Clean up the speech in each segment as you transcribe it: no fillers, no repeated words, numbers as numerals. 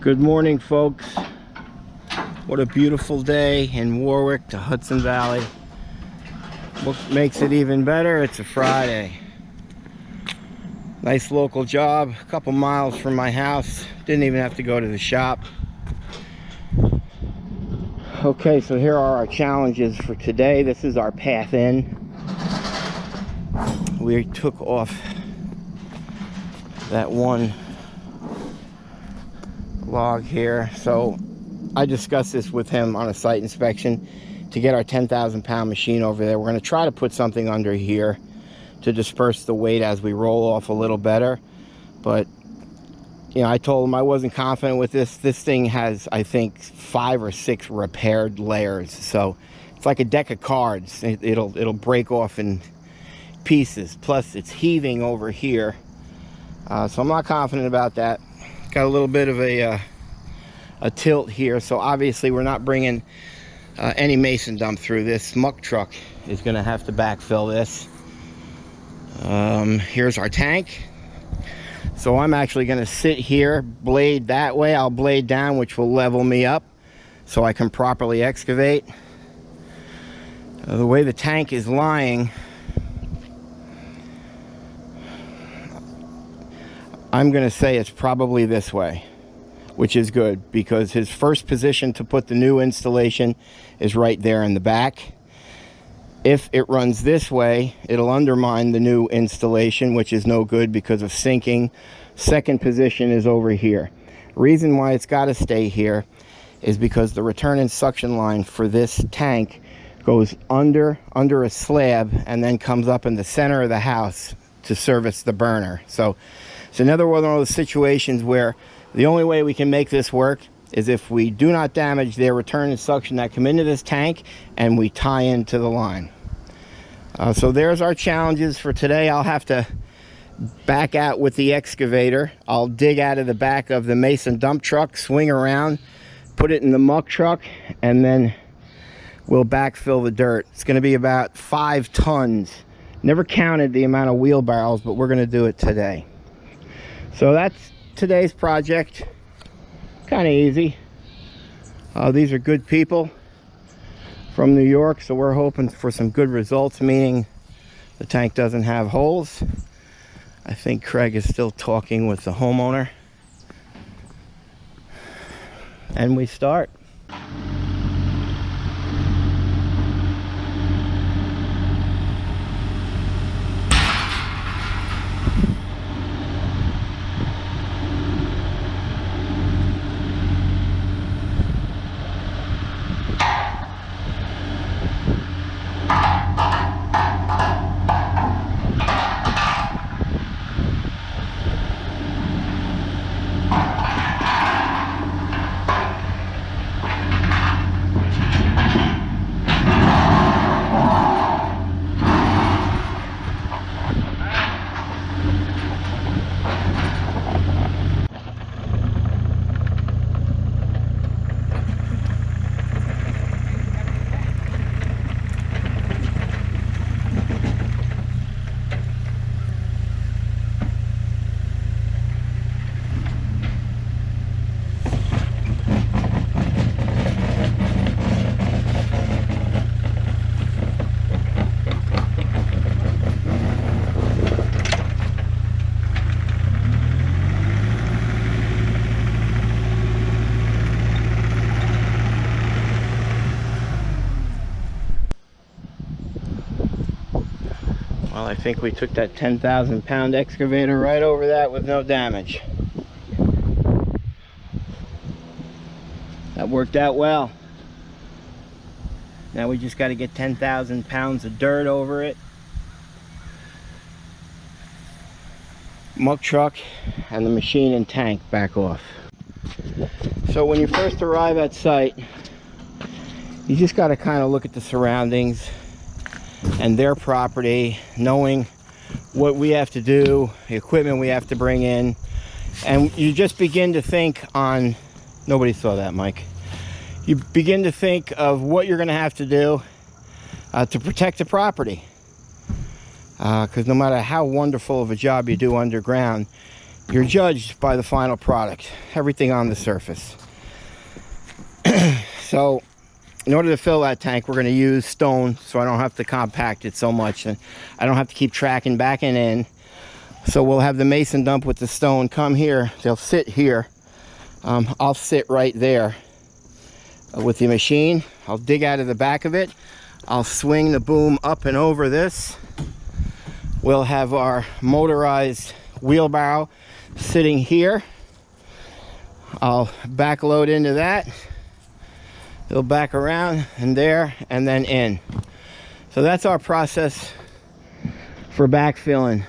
Good morning, folks. What a beautiful day in Warwick, the Hudson Valley. What makes it even better, it's a Friday. Nice local job, a couple miles from my house. Didn't even have to go to the shop. Okay, so here are our challenges for today. This is our path in. We took off that one log here, so I discussed this with him on a site inspection to get our 10,000 pound machine over there. We're going to try to put something under here to disperse the weight as we roll off a little better, but you know, I told him I wasn't confident with this. This thing has, I think, 5 or 6 repaired layers, so it's like a deck of cards. It'll break off in pieces, plus it's heaving over here, so I'm not confident about that. Got a little bit of a tilt here, so obviously we're not bringing any mason dump through. This muck truck is going to have to backfill this. Here's our tank. So I'm actually going to sit here, blade that way. I'll blade down, which will level me up so I can properly excavate. The way the tank is lying, I'm going to say it's probably this way, which is good because his first position to put the new installation is right there in the back. If it runs this way, it'll undermine the new installation, which is no good because of sinking. Second position is over here. Reason why it's got to stay here is because the return and suction line for this tank goes under a slab and then comes up in the center of the house to service the burner. So it's another one of those situations where the only way we can make this work is if we do not damage their return and suction that come into this tank and we tie into the line. So there's our challenges for today. I'll have to back out with the excavator. I'll dig out of the back of the mason dump truck, swing around, put it in the muck truck, and then we'll backfill the dirt. It's going to be about 5 tons. Never counted the amount of wheelbarrows, but we're going to do it today. So that's today's project. Kind of easy. These are good people from New York, so we're hoping for some good results, meaning the tank doesn't have holes. I think Craig is still talking with the homeowner. And we start. Well, I think we took that 10,000 pound excavator right over that with no damage. That worked out well. Now we just got to get 10,000 pounds of dirt over it. Muck truck and the machine and tank back off. So when you first arrive at site, you just got to kind of look at the surroundings and their property, knowing what we have to do, the equipment we have to bring in, and you just begin to think on, nobody saw that, Mike. You begin to think of what you're going to have to do to protect the property. Because no matter how wonderful of a job you do underground, You're judged by the final product, everything on the surface. So in order to fill that tank, we're going to use stone so I don't have to compact it so much, and I don't have to keep tracking back and in. So we'll have the mason dump with the stone come here. They'll sit here. I'll sit right there with the machine. I'll dig out of the back of it. I'll swing the boom up and over this. We'll have our motorized wheelbarrow sitting here. I'll back load into that. It'll back around and there and then in. So that's our process for backfilling.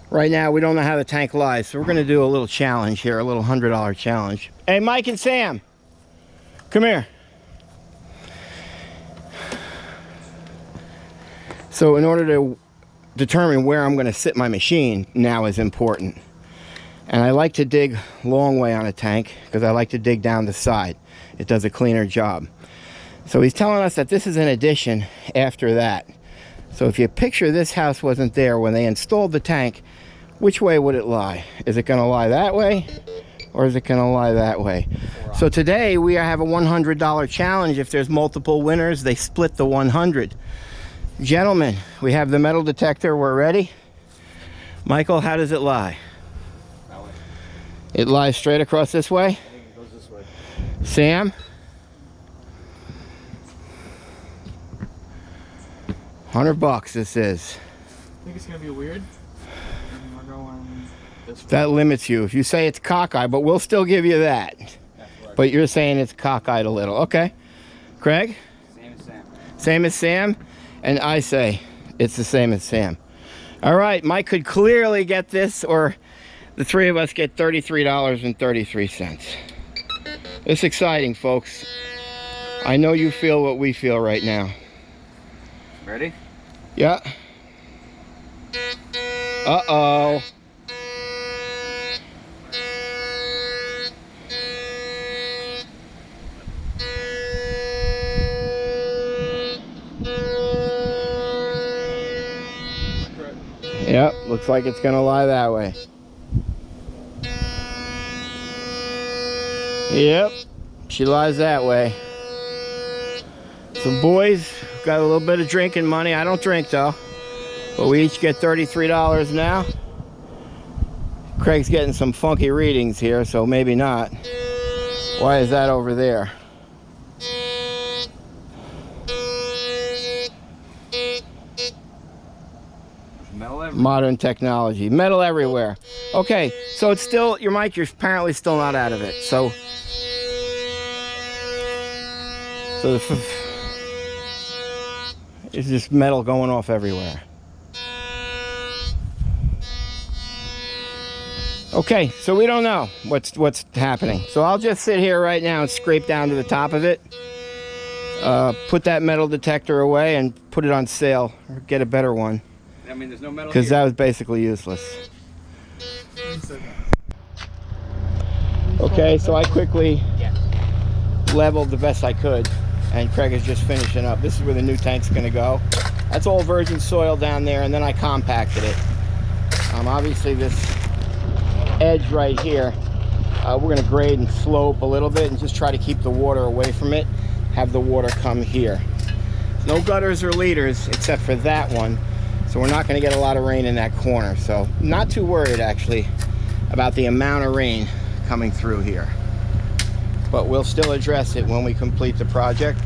Right now we don't know how the tank lies, so we're going to do a little challenge here, a little $100 challenge. Hey, Mike and Sam, come here. So in order to determine where I'm going to sit my machine now is important. And I like to dig long way on a tank because I like to dig down the side. It does a cleaner job. So he's telling us that this is an addition after that. So if you picture this house wasn't there when they installed the tank, which way would it lie? Is it going to lie that way or is it going to lie that way? So today we have a $100 challenge. If there's multiple winners, they split the 100. Gentlemen, we have the metal detector. We're ready. Michael, how does it lie? That way. It lies straight across this way? I think it goes this way. Sam? $100 this is. I think it's going to be weird. We're going this way. That limits you. If you say it's cockeyed, but we'll still give you that. But you're saying it's cockeyed a little. Okay. Craig? Same as Sam. Same as Sam? And I say it's the same as Sam. All right, Mike could clearly get this, or the three of us get $33.33. It's exciting, folks. I know you feel what we feel right now. Ready? Yeah. Uh-oh. Yep, looks like it's gonna lie that way. Yep, she lies that way. So boys, got a little bit of drinking money. I don't drink though, but we each get $33 now. Craig's getting some funky readings here, so maybe not. Why is that over there? Modern technology, metal everywhere. Okay, so it's still, your mic, you're apparently still not out of it. So it's just metal going off everywhere. Okay, so we don't know what's happening. So I'll just sit here right now and scrape down to the top of it. Put that metal detector away and put it on sale, or get a better one. I mean, there's no metal because that was basically useless. Okay, so I quickly leveled the best I could, and Craig is just finishing up. This is where the new tank's going to go. That's all virgin soil down there, and then I compacted it. Obviously, this edge right here, we're going to grade and slope a little bit and just try to keep the water away from it. Have the water come here. No gutters or leaders except for that one. So we're not going to get a lot of rain in that corner. So not too worried actually about the amount of rain coming through here. But we'll still address it when we complete the project.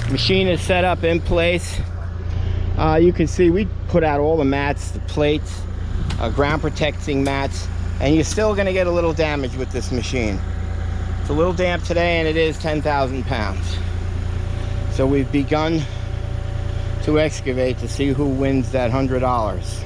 Machine is set up in place. You can see we put out all the mats, the plates, ground protecting mats, and you're still going to get a little damage with this machine. It's a little damp today and it is 10,000 pounds. So we've begun to excavate to see who wins that $100.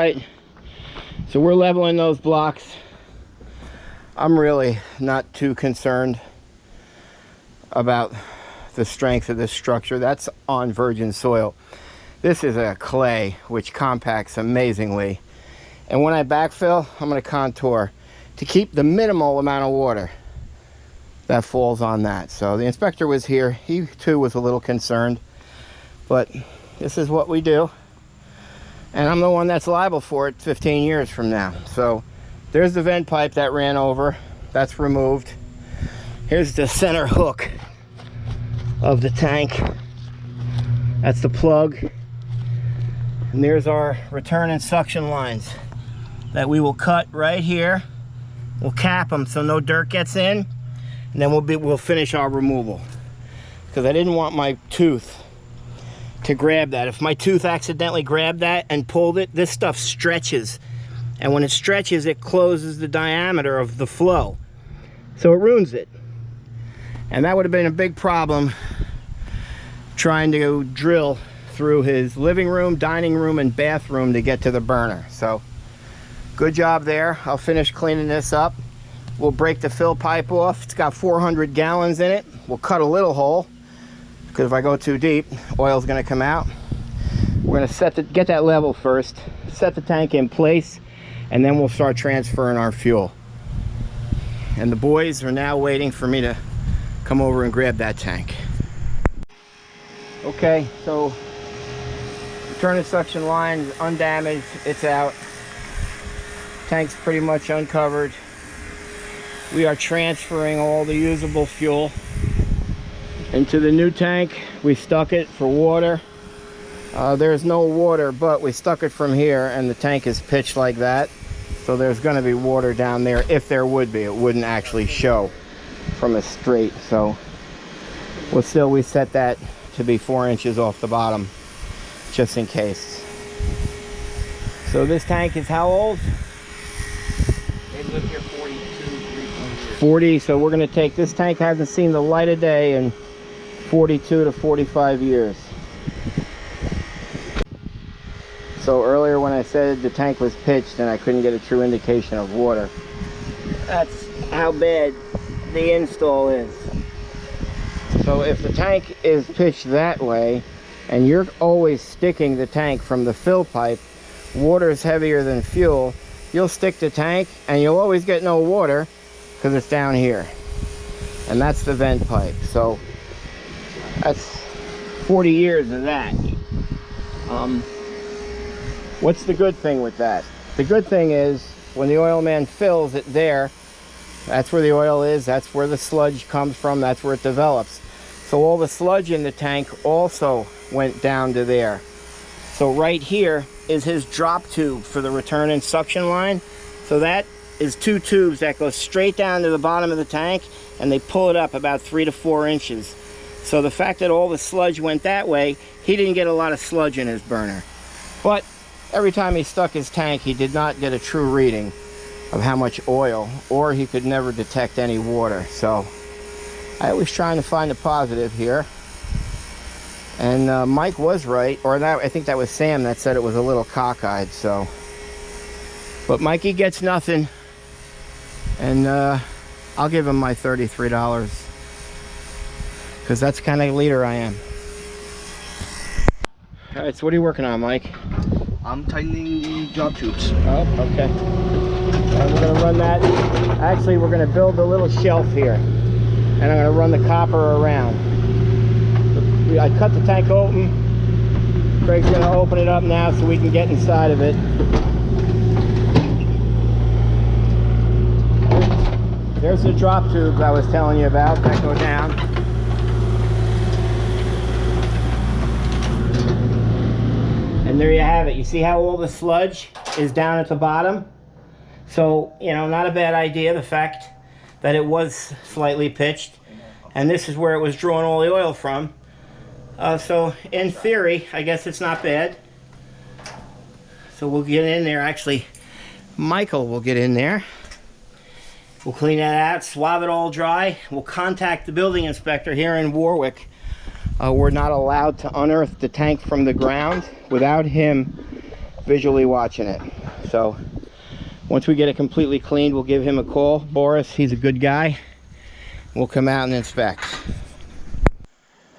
right. So we're leveling those blocks. I'm really not too concerned about the strength of this structure. That's on virgin soil. This is a clay which compacts amazingly. And when I backfill, I'm going to contour to keep the minimal amount of water that falls on that. So the inspector was here. He too was a little concerned. But this is what we do. And I'm the one that's liable for it 15 years from now. So there's the vent pipe that ran over. That's removed. Here's the center hook of the tank. That's the plug. And there's our return and suction lines that we will cut right here. We'll cap them so no dirt gets in. And then we'll finish our removal. Because I didn't want my tooth to grab that. If my tooth accidentally grabbed that and pulled it, this stuff stretches. And when it stretches, it closes the diameter of the flow. So it ruins it. And that would have been a big problem trying to drill through his living room, dining room, and bathroom to get to the burner. So good job there. I'll finish cleaning this up. We'll break the fill pipe off. It's got 400 gallons in it. We'll cut a little hole, because if I go too deep, oil's going to come out. We're going to get that level first, set the tank in place, and then we'll start transferring our fuel. And the boys are now waiting for me to come over and grab that tank. Okay, so return and suction line is undamaged, it's out. Tank's pretty much uncovered. We are transferring all the usable fuel into the new tank. We stuck it for water. There's no water, but we stuck it from here, and the tank is pitched like that. So there's going to be water down there. If there would be, it wouldn't actually show from a straight. So we set that to be 4 inches off the bottom, just in case. So this tank is how old? They've lived here 42, 3 years. 40. So we're going to take, this tank hasn't seen the light of day in 42 to 45 years. So earlier when I said the tank was pitched and I couldn't get a true indication of water, that's how bad the install is. So if the tank is pitched that way and you're always sticking the tank from the fill pipe, water is heavier than fuel, you'll stick the tank and you'll always get no water because it's down here. And that's the vent pipe. So that's 40 years of that. What's the good thing with that? The good thing is when the oil man fills it there, that's where the oil is, that's where the sludge comes from, that's where it develops. So all the sludge in the tank also went down to there. So right here is his drop tube for the return and suction line. So that is 2 tubes that go straight down to the bottom of the tank, and they pull it up about 3 to 4 inches. So the fact that all the sludge went that way, he didn't get a lot of sludge in his burner. But every time he stuck his tank, he did not get a true reading of how much oil, or he could never detect any water. So I was trying to find a positive here. And Mike was right, or that, I think that was Sam that said it was a little cockeyed. So, but Mikey gets nothing, and I'll give him my $33, because that's the kind of leader I am. All right, so what are you working on, Mike? I'm tightening the job tubes. Oh, okay. We're going to run that. Actually, we're going to build a little shelf here, and I'm going to run the copper around. I cut the tank open. Craig's going to open it up now so we can get inside of it. There's the drop tubes I was telling you about that go down. And there you have it. You see how all the sludge is down at the bottom? So, you know, not a bad idea, the fact that it was slightly pitched. And this is where it was drawing all the oil from. So, in theory, I guess it's not bad. So we'll get in there. Actually, Michael will get in there. We'll clean that out, swab it all dry. We'll contact the building inspector here in Warwick. We're not allowed to unearth the tank from the ground without him visually watching it. So once we get it completely cleaned, we'll give him a call. Boris, he's a good guy. We'll come out and inspect.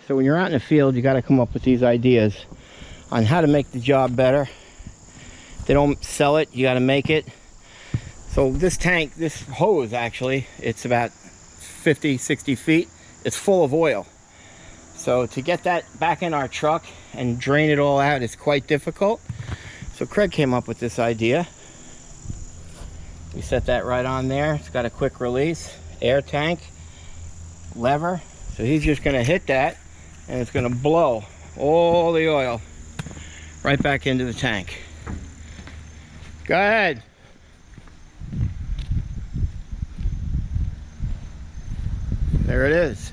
So when you're out in the field, you got to come up with these ideas on how to make the job better. They don't sell it, you got to make it. So this tank, this hose actually, it's about 50, 60 feet. It's full of oil. So to get that back in our truck and drain it all out is quite difficult. So Craig came up with this idea. We set that right on there. It's got a quick release, air tank, lever. So he's just gonna hit that and it's gonna blow all the oil right back into the tank. Go ahead. There it is.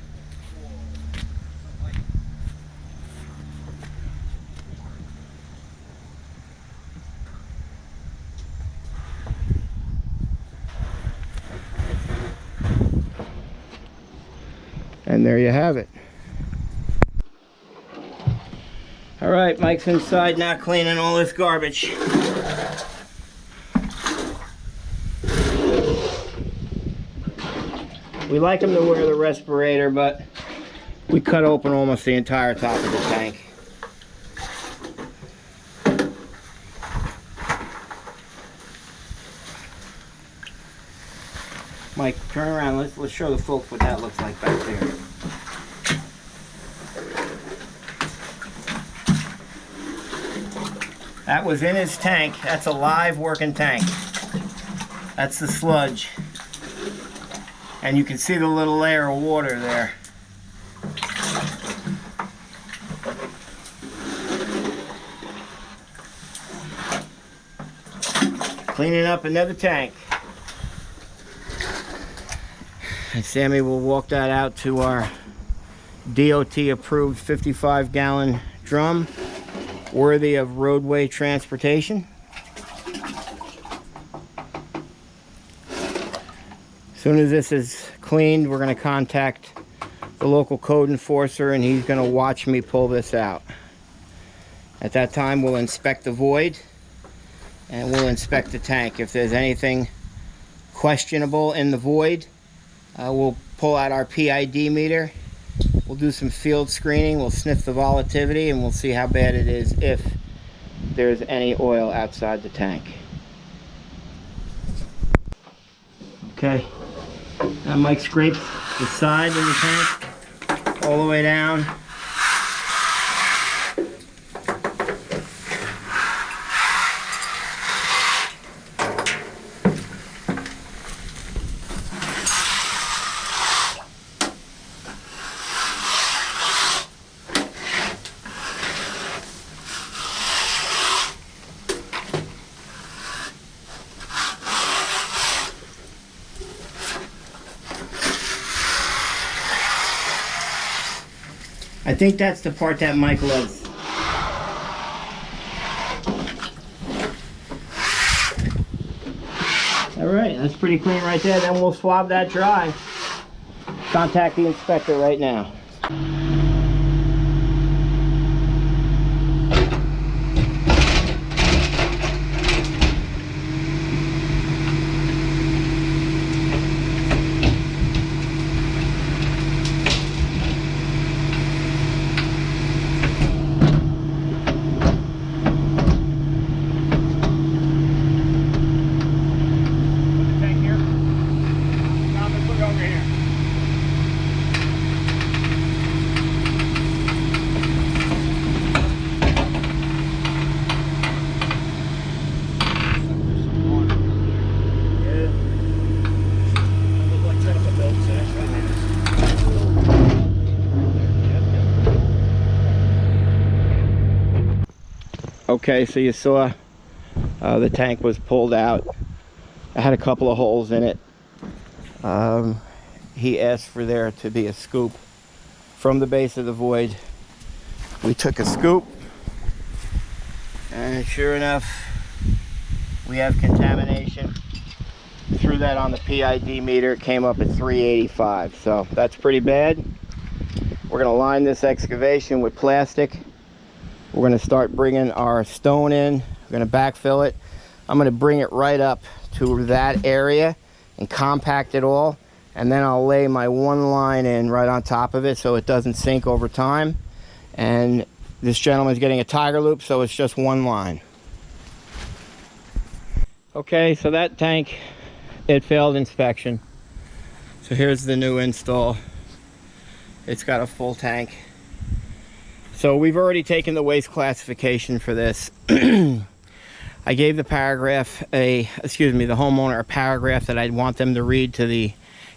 And there you have it. All right, Mike's inside now cleaning all this garbage. We like him to wear the respirator, but we cut open almost the entire top of the tank. Mike, turn around. Let's show the folks what that looks like back there. That was in his tank. That's a live working tank. That's the sludge. And you can see the little layer of water there. Cleaning up another tank. And Sammy will walk that out to our DOT approved 55-gallon drum, worthy of roadway transportation. As soon as this is cleaned, we're going to contact the local code enforcer and he's going to watch me pull this out. At that time, we'll inspect the void and we'll inspect the tank. If there's anything questionable in the void, we'll pull out our PID meter. We'll do some field screening. We'll sniff the volatility and we'll see how bad it is if there's any oil outside the tank. Okay. Now Mike scrapes the side of the tank all the way down. I think that's the part that Mike loves. All right, that's pretty clean right there. Then we'll swab that dry. Contact the inspector right now. Okay, so you saw the tank was pulled out. I had a couple of holes in it. He asked for there to be a scoop from the base of the void. We took a scoop, and sure enough, we have contamination. Threw that on the PID meter, it came up at 385, so that's pretty bad. We're gonna line this excavation with plastic. We're going to start bringing our stone in We're going to backfill it. I'm going to bring it right up to that area and compact it all, and then I'll lay my one line in right on top of it so it doesn't sink over time. And this gentleman's getting a tiger loop, so it's just one line. Okay, so that tank, it failed inspection. So here's the new install. It's got a full tank. So we've already taken the waste classification for this. I gave the homeowner a paragraph that I'd want them to read to the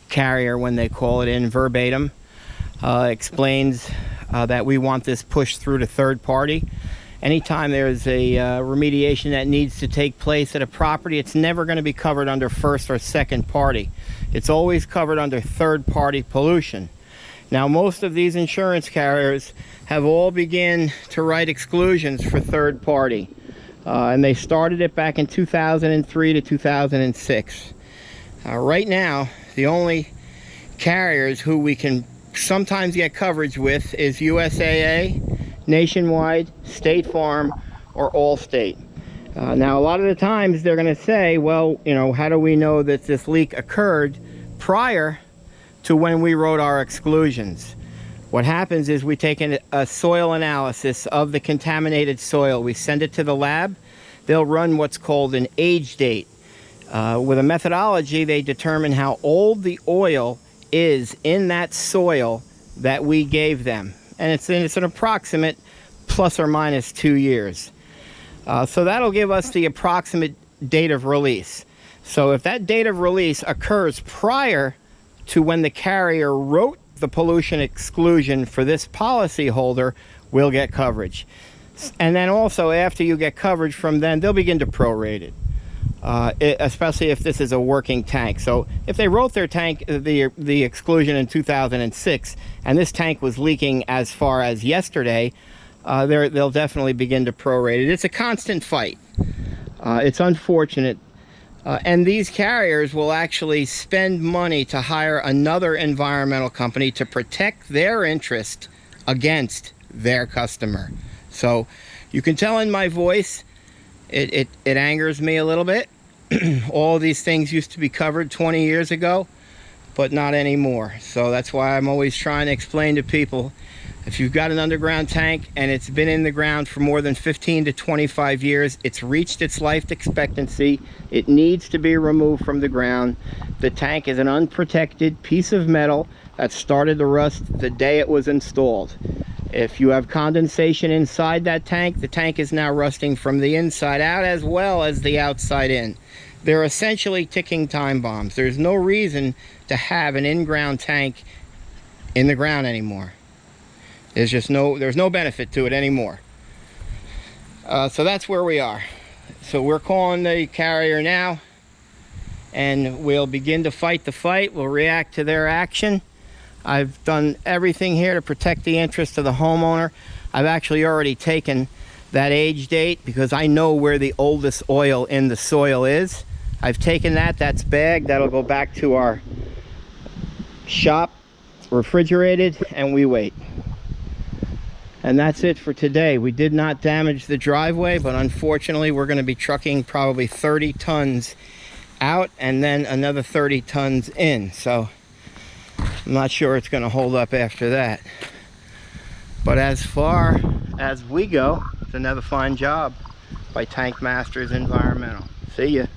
carrier when they call it in verbatim. Explains that we want this pushed through to third party. Anytime there's a remediation that needs to take place at a property, it's never going to be covered under first or second party. It's always covered under third party pollution. Now, most of these insurance carriers have all begun to write exclusions for third party. And they started it back in 2003 to 2006. Right now, the only carriers who we can sometimes get coverage with is USAA, Nationwide, State Farm, or Allstate. Now, a lot of the times they're going to say, well, you know, how do we know that this leak occurred prior to when we wrote our exclusions? What happens is we take a soil analysis of the contaminated soil. We send it to the lab. They'll run what's called an age date. With a methodology, they determine how old the oil is in that soil that we gave them. And it's an approximate plus or minus 2 years. So that'll give us the approximate date of release. So if that date of release occurs prior to when the carrier wrote the pollution exclusion for this policy holder, we'll get coverage. And then also, after you get coverage from them, they'll begin to prorate it. Especially if this is a working tank. So if they wrote their tank, the exclusion in 2006, and this tank was leaking as far as yesterday, they'll definitely begin to prorate it. It's a constant fight. It's unfortunate. And these carriers will actually spend money to hire another environmental company to protect their interest against their customer. So you can tell in my voice, it angers me a little bit. All these things used to be covered 20 years ago, but not anymore. So that's why I'm always trying to explain to people, if you've got an underground tank and it's been in the ground for more than 15 to 25 years, it's reached its life expectancy, it needs to be removed from the ground. The tank is an unprotected piece of metal that started to rust the day it was installed. If you have condensation inside that tank, the tank is now rusting from the inside out as well as the outside in. They're essentially ticking time bombs. There's no reason to have an in-ground tank in the ground anymore. There's no benefit to it anymore. So that's where we are. So we're calling the carrier now, and we'll begin to fight the fight. We'll react to their action. I've done everything here to protect the interest of the homeowner. I've actually already taken that age date because I know where the oldest oil in the soil is. I've taken that's bagged. That'll go back to our shop, refrigerated, and we wait. And that's it for today. We did not damage the driveway, but unfortunately we're going to be trucking probably 30 tons out and then another 30 tons in. So I'm not sure it's going to hold up after that. But as far as we go, it's another fine job by Tank Masters Environmental. See ya.